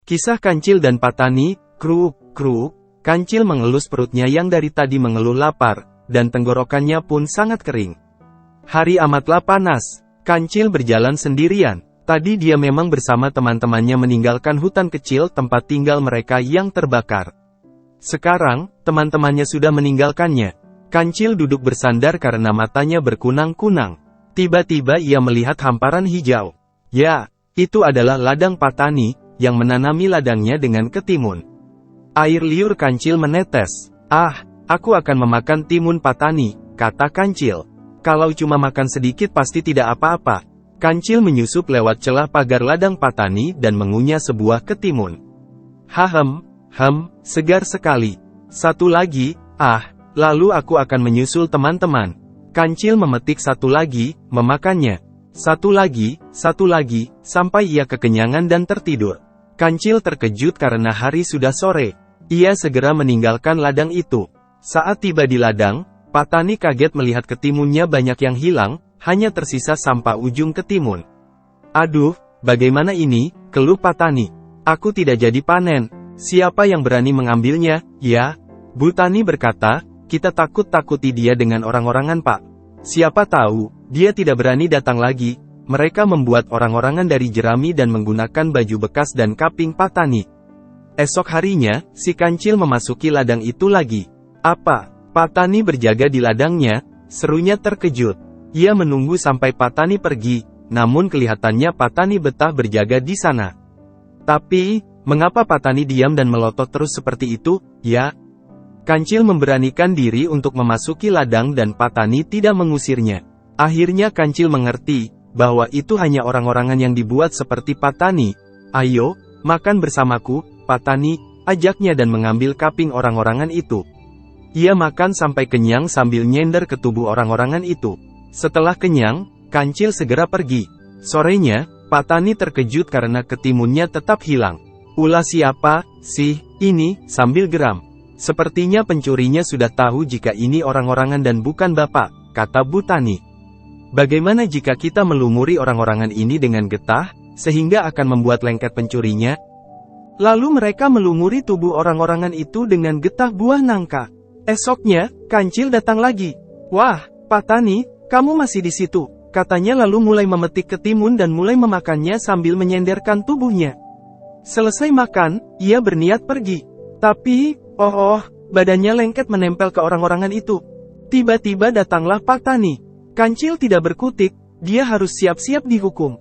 Kisah Kancil dan Patani. Kruk. Kancil mengelus perutnya yang dari tadi mengeluh lapar, dan tenggorokannya pun sangat kering. Hari amatlah panas. Kancil berjalan sendirian. Tadi dia memang bersama teman-temannya meninggalkan hutan kecil tempat tinggal mereka yang terbakar. Sekarang, teman-temannya sudah meninggalkannya. Kancil duduk bersandar karena matanya berkunang-kunang. Tiba-tiba ia melihat hamparan hijau. Ya, itu adalah ladang Patani, yang menanami ladangnya dengan ketimun. Air liur Kancil menetes. Aku akan memakan timun Patani, kata Kancil. Kalau cuma makan sedikit pasti tidak apa-apa. Kancil menyusup lewat celah pagar ladang Patani dan mengunyah sebuah ketimun. Segar sekali. Satu lagi, lalu aku akan menyusul teman-teman. Kancil memetik satu lagi, memakannya. Satu lagi, sampai ia kekenyangan dan tertidur. Kancil terkejut karena hari sudah sore. Ia segera meninggalkan ladang itu. Saat tiba di ladang, Patani kaget melihat ketimunnya banyak yang hilang, hanya tersisa sampah ujung ketimun. Aduh, bagaimana ini, keluh Patani. Aku tidak jadi panen. Siapa yang berani mengambilnya, ya? Bu Tani berkata, kita takut-takuti dia dengan orang-orangan Pak. Siapa tahu, dia tidak berani datang lagi. Mereka membuat orang-orangan dari jerami dan menggunakan baju bekas dan kaping Patani. Esok harinya, si Kancil memasuki ladang itu lagi. Apa? Patani berjaga di ladangnya, serunya terkejut. Ia menunggu sampai Patani pergi, namun kelihatannya Patani betah berjaga di sana. Tapi, mengapa Patani diam dan melotot terus seperti itu, ya? Kancil memberanikan diri untuk memasuki ladang dan Patani tidak mengusirnya. Akhirnya Kancil mengerti, bahwa itu hanya orang-orangan yang dibuat seperti Patani. Ayo, makan bersamaku, Patani, ajaknya dan mengambil kaping orang-orangan itu. Ia makan sampai kenyang sambil nyender ke tubuh orang-orangan itu. Setelah kenyang, Kancil segera pergi. Sorenya, Patani terkejut karena ketimunnya tetap hilang. Ulah siapa, sih, ini, sambil geram. Sepertinya pencurinya sudah tahu jika ini orang-orangan dan bukan bapak, kata Bu Tani. Bagaimana jika kita melumuri orang-orangan ini dengan getah, sehingga akan membuat lengket pencurinya? Lalu mereka melumuri tubuh orang-orangan itu dengan getah buah nangka. Esoknya, Kancil datang lagi. Wah, Patani, kamu masih di situ, katanya lalu mulai memetik ketimun dan mulai memakannya sambil menyenderkan tubuhnya. Selesai makan, ia berniat pergi. Tapi, badannya lengket menempel ke orang-orangan itu. Tiba-tiba datanglah Patani. Kancil tidak berkutik, dia harus siap-siap dihukum.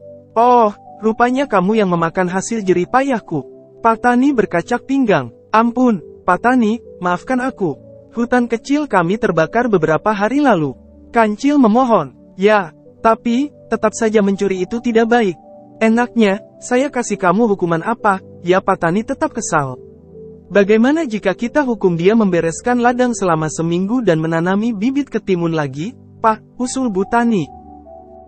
Rupanya kamu yang memakan hasil jerih payahku. Patani berkacak pinggang. Ampun, Patani, maafkan aku. Hutan kecil kami terbakar beberapa hari lalu. Kancil memohon. Ya, tapi, tetap saja mencuri itu tidak baik. Enaknya, saya kasih kamu hukuman apa? Ya, Patani tetap kesal. Bagaimana jika kita hukum dia membereskan ladang selama seminggu dan menanami bibit ketimun lagi? Pak, usul Bu Tani.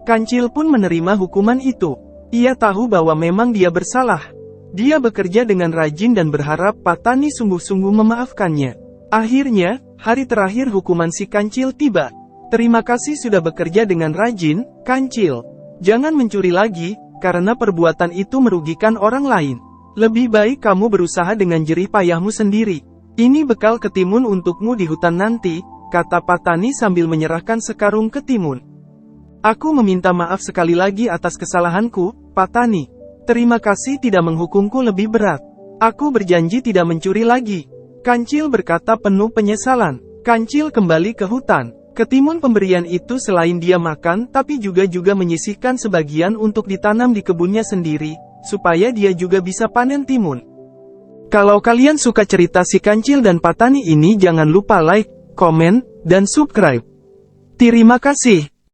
Kancil pun menerima hukuman itu. Ia tahu bahwa memang dia bersalah. Dia bekerja dengan rajin dan berharap Patani sungguh-sungguh memaafkannya. Akhirnya, hari terakhir hukuman si Kancil tiba. Terima kasih sudah bekerja dengan rajin, Kancil. Jangan mencuri lagi, karena perbuatan itu merugikan orang lain. Lebih baik kamu berusaha dengan jerih payahmu sendiri. Ini bekal ketimun untukmu di hutan nanti, kata Patani sambil menyerahkan sekarung ketimun. Aku meminta maaf sekali lagi atas kesalahanku, Patani. Terima kasih tidak menghukumku lebih berat. Aku berjanji tidak mencuri lagi. Kancil berkata penuh penyesalan. Kancil kembali ke hutan. Ketimun pemberian itu selain dia makan tapi juga menyisihkan sebagian untuk ditanam di kebunnya sendiri, supaya dia juga bisa panen timun. Kalau kalian suka cerita si Kancil dan Patani ini jangan lupa like, komen, dan subscribe. Terima kasih.